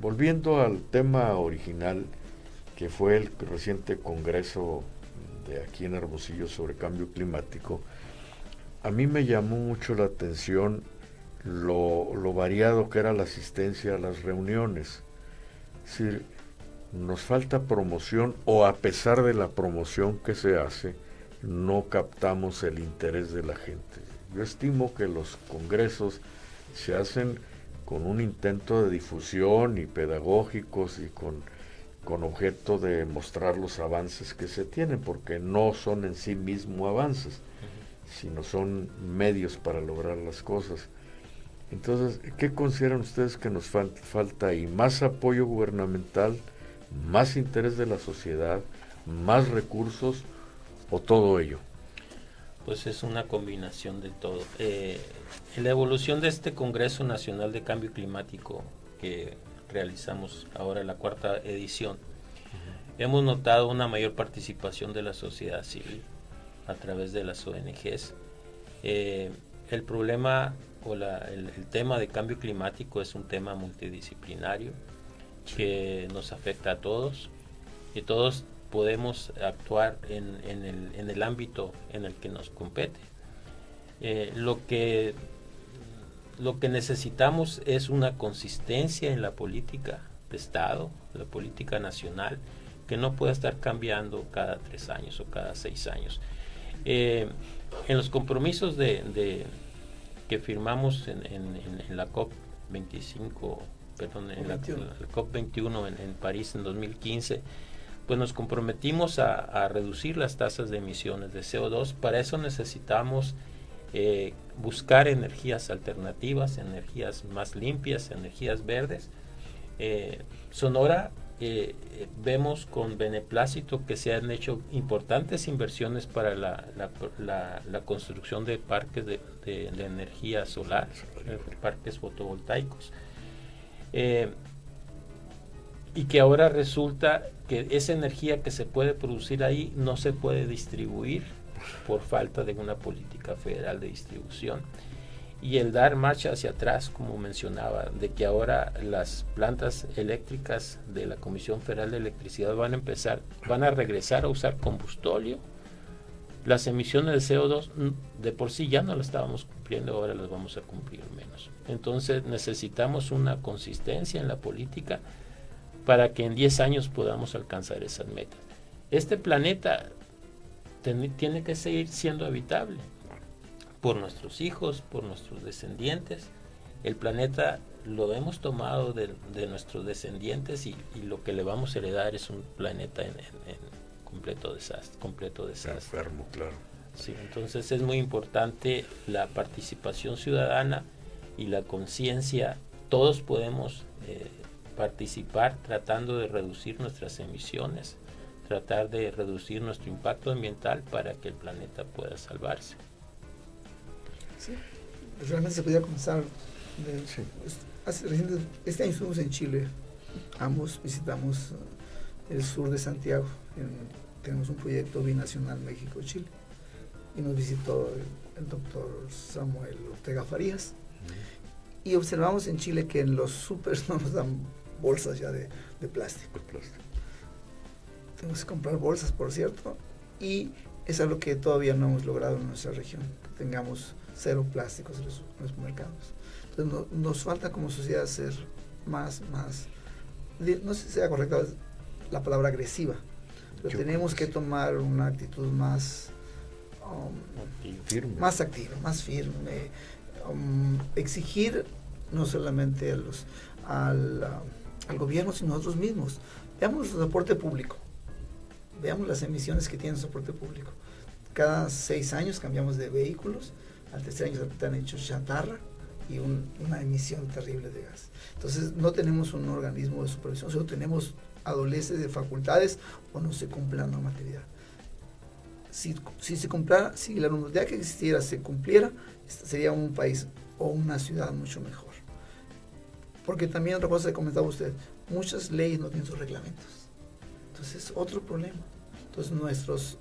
Volviendo al tema original, que fue el reciente congreso de aquí en Hermosillo sobre cambio climático, a mí me llamó mucho la atención lo variado que era la asistencia a las reuniones. Es decir, nos falta promoción, o a pesar de la promoción que se hace, no captamos el interés de la gente. Yo estimo que los congresos se hacen con un intento de difusión y pedagógicos y con objeto de mostrar los avances que se tienen, porque no son en sí mismos avances, sino son medios para lograr las cosas. Entonces, ¿qué consideran ustedes que nos falta ahí? ¿Más apoyo gubernamental, más interés de la sociedad, más recursos o todo ello? Pues es una combinación de todo. En la evolución de este Congreso Nacional de Cambio Climático que realizamos ahora en la 4ª edición, hemos notado una mayor participación de la sociedad civil a través de las ONGs. El problema o el tema de cambio climático es un tema multidisciplinario que nos afecta a todos, y todos podemos actuar en el ámbito en el que nos compete. Lo que necesitamos es una consistencia en la política de Estado, la política nacional, que no pueda estar cambiando cada 3 años o cada 6 años. En los compromisos que firmamos en la COP 25 la COP21 en París en 2015, pues nos comprometimos a reducir las tasas de emisiones de CO2. Para eso necesitamos buscar energías alternativas, energías más limpias, energías verdes. Sonora, vemos con beneplácito que se han hecho importantes inversiones para la construcción de parques de energía solar, parques fotovoltaicos, y que ahora resulta que esa energía que se puede producir ahí no se puede distribuir por falta de una política federal de distribución. Y el dar marcha hacia atrás, como mencionaba, de que ahora las plantas eléctricas de la Comisión Federal de Electricidad van a regresar a usar combustóleo. Las emisiones de CO2 de por sí ya no las estábamos cumpliendo, ahora las vamos a cumplir menos. Entonces necesitamos una consistencia en la política para que en 10 años podamos alcanzar esas metas. Este planeta tiene que seguir siendo habitable por nuestros hijos, por nuestros descendientes. El planeta lo hemos tomado de nuestros descendientes y lo que le vamos a heredar es un planeta en completo desastre. Enfermo, claro. Sí, entonces es muy importante la participación ciudadana y la conciencia. Todos podemos participar tratando de reducir nuestras emisiones, tratar de reducir nuestro impacto ambiental para que el planeta pueda salvarse. Sí, realmente se podía comenzar. Este año estuvimos en Chile, ambos visitamos el sur de Santiago. Tenemos un proyecto binacional México-Chile y nos visitó el doctor Samuel Ortega Farías. Y observamos en Chile que en los supers no nos dan bolsas ya de plástico. Tenemos que comprar bolsas, por cierto, y es algo que todavía no hemos logrado en nuestra región, que tengamos 0 plásticos en los mercados. Entonces nos falta como sociedad ser más, no sé si sea correcta la palabra agresiva, pero tenemos que tomar una actitud más activa, más firme, exigir no solamente al gobierno, sino a nosotros mismos. Veamos el soporte público, veamos las emisiones que tiene el soporte público. Cada 6 años cambiamos de vehículos, al tercer año se han hecho chatarra y una emisión terrible de gas. Entonces no tenemos un organismo de supervisión, solo adolece de facultades o no se cumple la normatividad. Si la normatividad que existiera se cumpliera, sería un país o una ciudad mucho mejor. Porque también otra cosa que comentaba usted, muchas leyes no tienen sus reglamentos. Entonces es otro problema. Entonces nuestros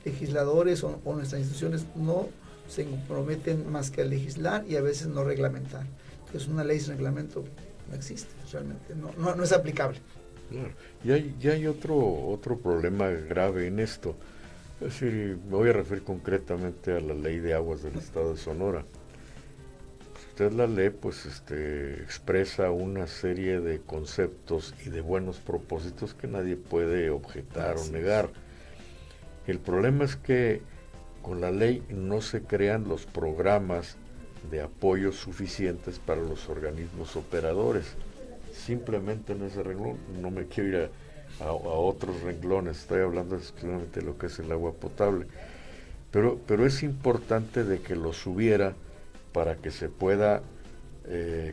legisladores o nuestras instituciones no se comprometen más que a legislar y a veces no reglamentar. Entonces una ley sin reglamento no existe, realmente no es aplicable. Claro. Y hay otro problema grave en esto. Es decir, me voy a referir concretamente a la Ley de Aguas del Estado de Sonora. Si usted la lee, pues expresa una serie de conceptos y de buenos propósitos que nadie puede objetar o negar. El problema es que con la ley no se crean los programas de apoyo suficientes para los organismos operadores. Simplemente en ese renglón, no me quiero ir a otros renglones, estoy hablando exclusivamente de lo que es el agua potable, pero es importante de que los hubiera para que se pueda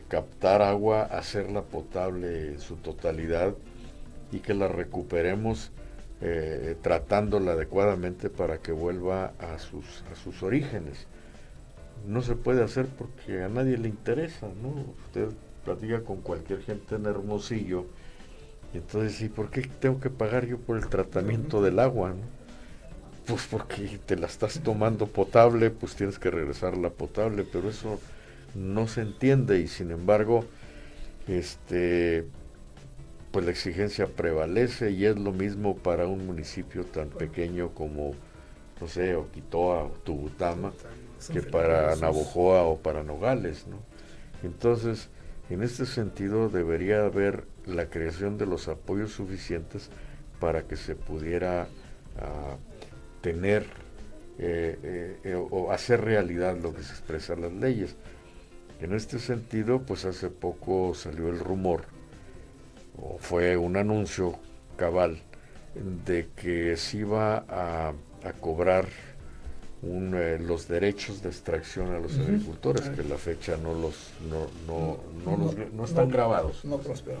captar agua, hacerla potable en su totalidad y que la recuperemos tratándola adecuadamente para que vuelva a sus orígenes. No se puede hacer porque a nadie le interesa, ¿no? Usted platica con cualquier gente en Hermosillo y entonces, ¿y por qué tengo que pagar yo por el tratamiento del agua, no? Pues porque te la estás tomando potable, pues tienes que regresarla potable, pero eso no se entiende y sin embargo pues la exigencia prevalece y es lo mismo para un municipio tan pequeño como, no sé, Oquitoa o Tubutama, que para Navojoa o para Nogales, ¿no? Entonces, en este sentido debería haber la creación de los apoyos suficientes para que se pudiera tener o hacer realidad lo que se expresa en las leyes. En este sentido, pues hace poco salió el rumor, o fue un anuncio cabal, de que se iba a cobrar los derechos de extracción a los agricultores, que la fecha no están grabados. No prosperó.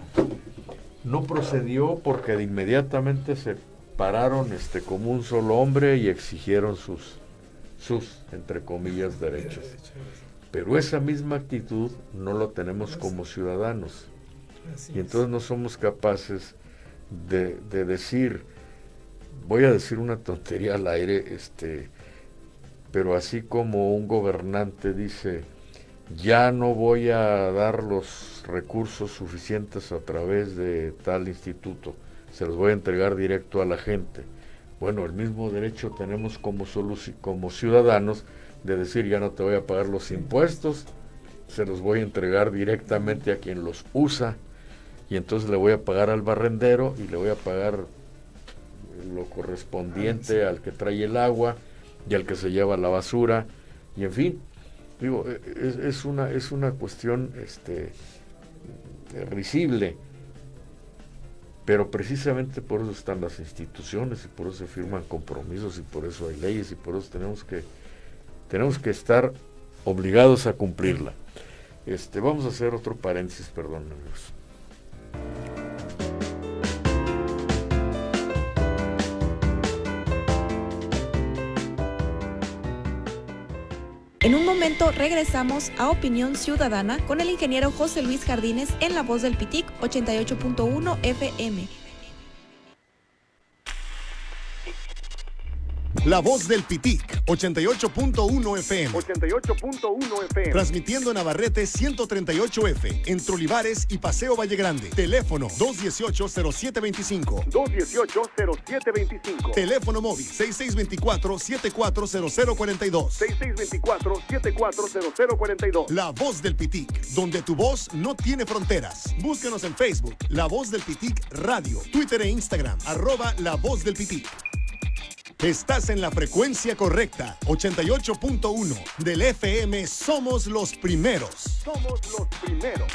No procedió porque de inmediatamente se pararon como un solo hombre y exigieron sus entre comillas derechos. Pero esa misma actitud no lo tenemos como ciudadanos. Y entonces no somos capaces de decir, voy a decir una tontería al aire, pero así como un gobernante dice, ya no voy a dar los recursos suficientes a través de tal instituto, se los voy a entregar directo a la gente. Bueno, el mismo derecho tenemos como ciudadanos de decir, ya no te voy a pagar los impuestos, se los voy a entregar directamente a quien los usa, y entonces le voy a pagar al barrendero y le voy a pagar lo correspondiente al que trae el agua y al que se lleva la basura, y en fin, digo, es una cuestión risible, pero precisamente por eso están las instituciones y por eso se firman compromisos y por eso hay leyes y por eso tenemos que estar obligados a cumplirla. Vamos a hacer otro paréntesis, perdón, amigos. En un momento regresamos a Opinión Ciudadana con el ingeniero José Luis Jardines en La Voz del Pitic 88.1 FM. La Voz del Pitic, 88.1 FM. 88.1 FM. Transmitiendo en Navarrete 138F, entre Olivares y Paseo Valle Grande. Teléfono 218-0725. 218-0725. Teléfono móvil 6624-740042. 6624-740042. La Voz del Pitic, donde tu voz no tiene fronteras. Búscanos en Facebook, La Voz del Pitic Radio, Twitter e Instagram, @La Voz del Pitic. Estás en la frecuencia correcta, 88.1 del FM. Somos los primeros. Somos los primeros.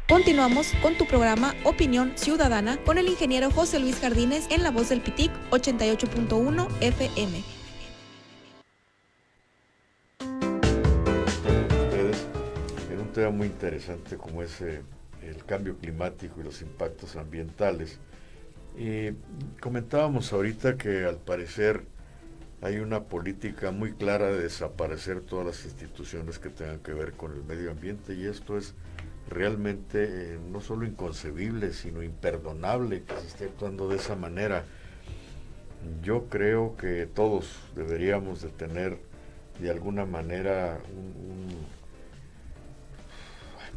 Continuamos con tu programa Opinión Ciudadana con el ingeniero José Luis Jardines en La Voz del Pitic 88.1 FM. Ustedes en un tema muy interesante como es el cambio climático y los impactos ambientales. Comentábamos ahorita que al parecer hay una política muy clara de desaparecer todas las instituciones que tengan que ver con el medio ambiente, y esto es realmente no solo inconcebible, sino imperdonable que se esté actuando de esa manera. Yo creo que todos deberíamos de tener de alguna manera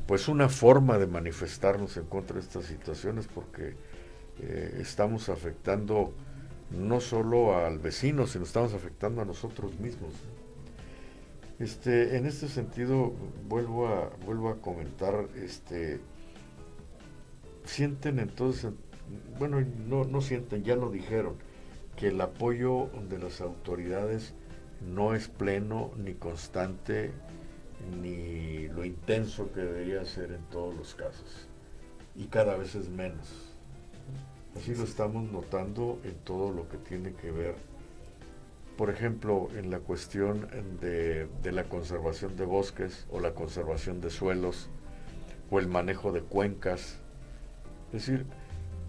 pues una forma de manifestarnos en contra de estas situaciones, porque estamos afectando no solo al vecino, sino estamos afectando a nosotros mismos. En este sentido vuelvo a comentar, sienten entonces, bueno, no sienten, ya lo dijeron, que el apoyo de las autoridades no es pleno ni constante ni lo intenso que debería ser en todos los casos, y cada vez es menos. Así lo estamos notando en todo lo que tiene que ver, por ejemplo, en la cuestión de la conservación de bosques o la conservación de suelos o el manejo de cuencas. Es decir,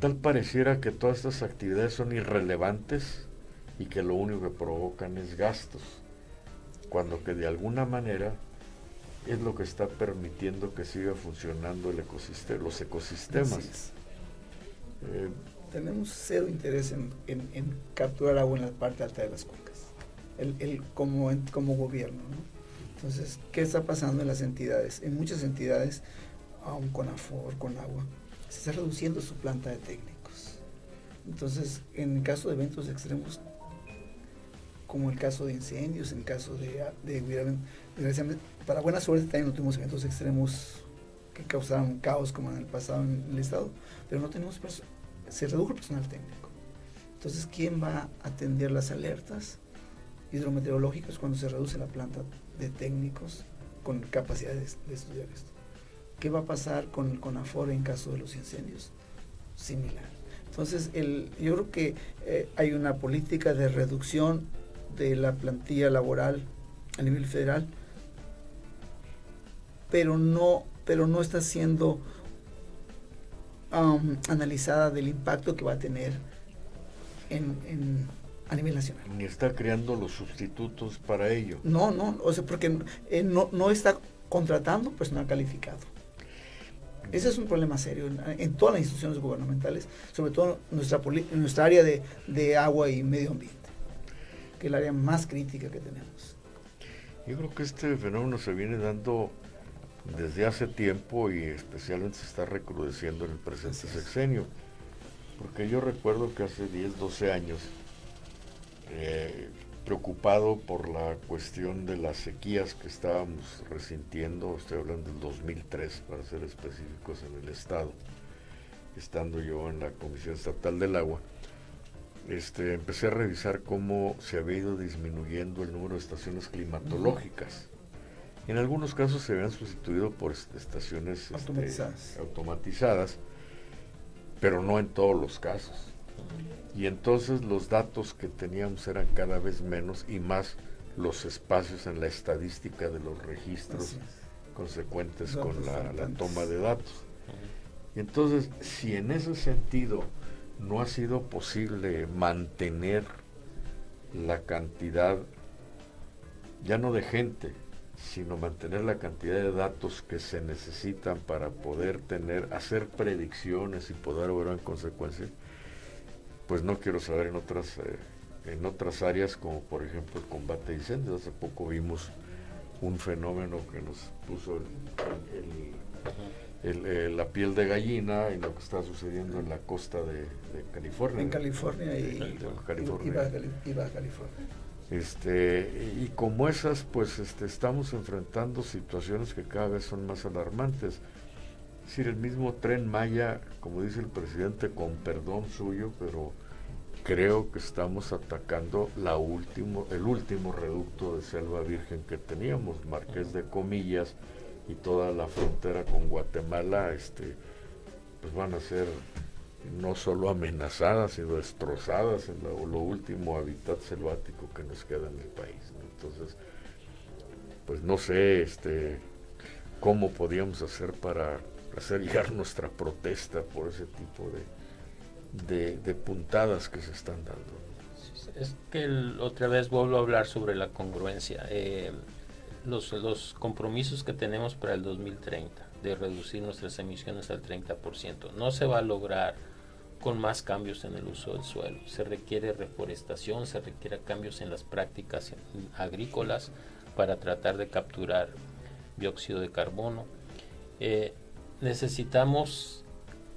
tal pareciera que todas estas actividades son irrelevantes y que lo único que provocan es gastos, cuando que de alguna manera es lo que está permitiendo que siga funcionando los ecosistemas. Tenemos cero interés en capturar agua en la parte alta de las cuencas, como gobierno, ¿no? Entonces, ¿qué está pasando en las entidades? En muchas entidades, aún con Afor, con agua, se está reduciendo su planta de técnicos. Entonces, en el caso de eventos extremos, como el caso de incendios, en el caso desgraciadamente, para buena suerte también no tuvimos eventos extremos que causaron caos como en el pasado en el estado, pero no tenemos se redujo el personal técnico. Entonces, ¿quién va a atender las alertas hidrometeorológicas cuando se reduce la planta de técnicos con capacidad de estudiar esto. ¿Qué va a pasar con Afore en caso de los incendios? Similar. Entonces, yo creo que hay una política de reducción de la plantilla laboral a nivel federal, pero no está siendo analizada del impacto que va a tener a nivel nacional. Ni está creando los sustitutos para ello. No, o sea, porque no está contratando personal calificado. Ese es un problema serio en todas las instituciones gubernamentales, sobre todo en nuestra área de agua y medio ambiente, que es el área más crítica que tenemos. Yo creo que este fenómeno se viene dando desde hace tiempo y especialmente se está recrudeciendo en el presente sexenio, porque yo recuerdo que hace 10, 12 años, preocupado por la cuestión de las sequías que estábamos resintiendo, estoy hablando del 2003 para ser específicos, en el estado, estando yo en la Comisión Estatal del Agua, empecé a revisar cómo se había ido disminuyendo el número de estaciones climatológicas. En algunos casos se habían sustituido por estaciones automatizadas, pero no en todos los casos. Y entonces los datos que teníamos eran cada vez menos y más los espacios en la estadística de los registros consecuentes con la toma de datos. Y entonces, si en ese sentido no ha sido posible mantener la cantidad, ya no de gente, sino mantener la cantidad de datos que se necesitan para poder hacer predicciones y poder obrar en consecuencia, pues no quiero saber en otras áreas, como por ejemplo el combate a incendios. Hace poco vimos un fenómeno que nos puso la piel de gallina en lo que está sucediendo en la costa de California. En California y Baja California. Y como esas, pues estamos enfrentando situaciones que cada vez son más alarmantes. Es decir, el mismo Tren Maya, como dice el presidente, con perdón suyo, pero creo que estamos atacando el último reducto de selva virgen que teníamos, Marqués de Comillas, y toda la frontera con Guatemala, pues van a ser no solo amenazadas, sino destrozadas en lo último hábitat selvático que nos queda en el país, ¿no? Entonces, pues no sé cómo podíamos hacer para hacer llegar nuestra protesta por ese tipo de puntadas que se están dando. Es que otra vez vuelvo a hablar sobre la congruencia. Los compromisos que tenemos para el 2030 de reducir nuestras emisiones al 30% no se va a lograr con más cambios en el uso del suelo. Se requiere reforestación, se requiere cambios en las prácticas agrícolas para tratar de capturar dióxido de carbono. Necesitamos,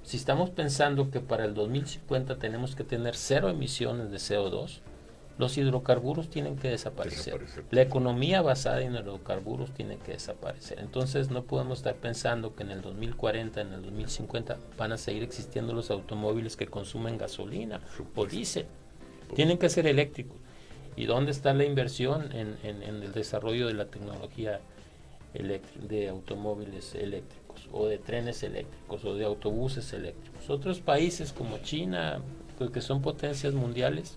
si estamos pensando que para el 2050 tenemos que tener 0 emisiones de CO2, los hidrocarburos tienen que desaparecer. La economía basada en hidrocarburos tiene que desaparecer. Entonces no podemos estar pensando que en el 2040, en el 2050 van a seguir existiendo los automóviles que consumen gasolina o diésel. Tienen que ser eléctricos. ¿Y dónde está la inversión en el desarrollo de la tecnología de automóviles eléctricos o de trenes eléctricos o de autobuses eléctricos? Otros países como China, pues, que son potencias mundiales,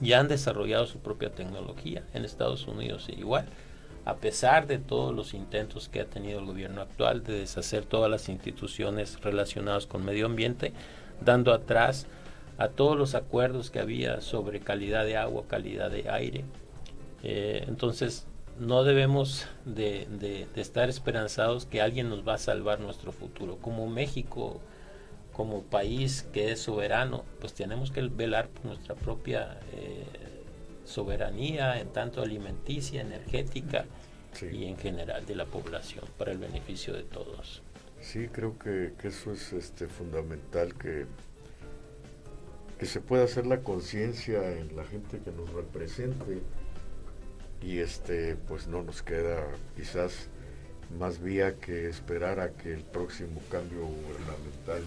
ya han desarrollado su propia tecnología. En Estados Unidos igual, a pesar de todos los intentos que ha tenido el gobierno actual de deshacer todas las instituciones relacionadas con medio ambiente, dando atrás a todos los acuerdos que había sobre calidad de agua, calidad de aire. Entonces no debemos de estar esperanzados que alguien nos va a salvar nuestro futuro. Como México, como país que es soberano, pues tenemos que velar por nuestra propia soberanía, en tanto alimenticia, energética, sí, y en general de la población, para el beneficio de todos. Sí, creo que eso es fundamental, que se pueda hacer la conciencia en la gente que nos represente, y pues no nos queda quizás más vía que esperar a que el próximo cambio gubernamental,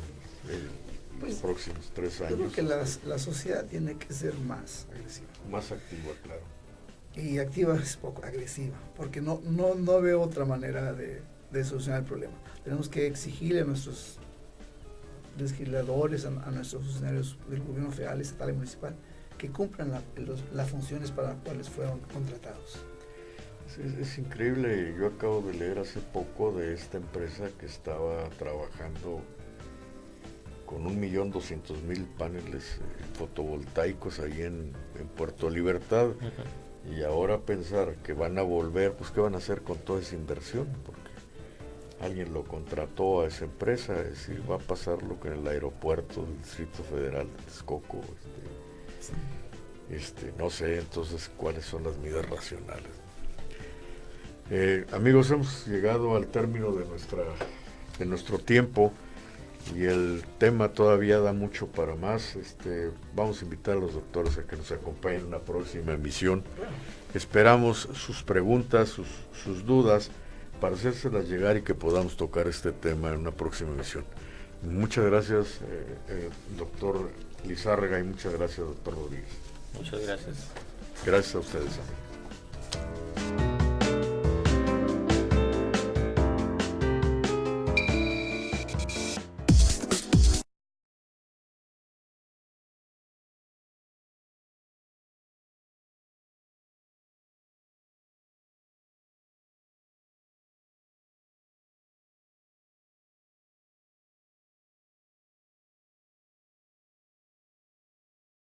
los próximos 3 años. Yo creo que la sociedad tiene que ser más agresiva. Más activa, claro. Y Activa es poco agresiva, porque no veo otra manera de solucionar el problema. Tenemos que exigirle a nuestros legisladores, a nuestros funcionarios del gobierno federal, estatal y municipal, que cumplan las funciones para las cuales fueron contratados. Es increíble, yo acabo de leer hace poco de esta empresa que estaba trabajando con 1.200.000 paneles fotovoltaicos ahí en Puerto Libertad. Y ahora pensar que van a volver, pues ¿qué van a hacer con toda esa inversión? Porque alguien lo contrató a esa empresa, es decir, va a pasar lo que en el aeropuerto del Distrito Federal de Texcoco, no sé entonces cuáles son las medidas racionales. Amigos, hemos llegado al término de nuestro tiempo y el tema todavía da mucho para más. Vamos a invitar a los doctores a que nos acompañen en una próxima emisión. Esperamos sus preguntas, sus dudas, para hacérselas llegar y que podamos tocar este tema en una próxima emisión. Muchas gracias, doctor Lizárraga, y muchas gracias, doctor Rodríguez. Muchas gracias. Gracias a ustedes, amigos.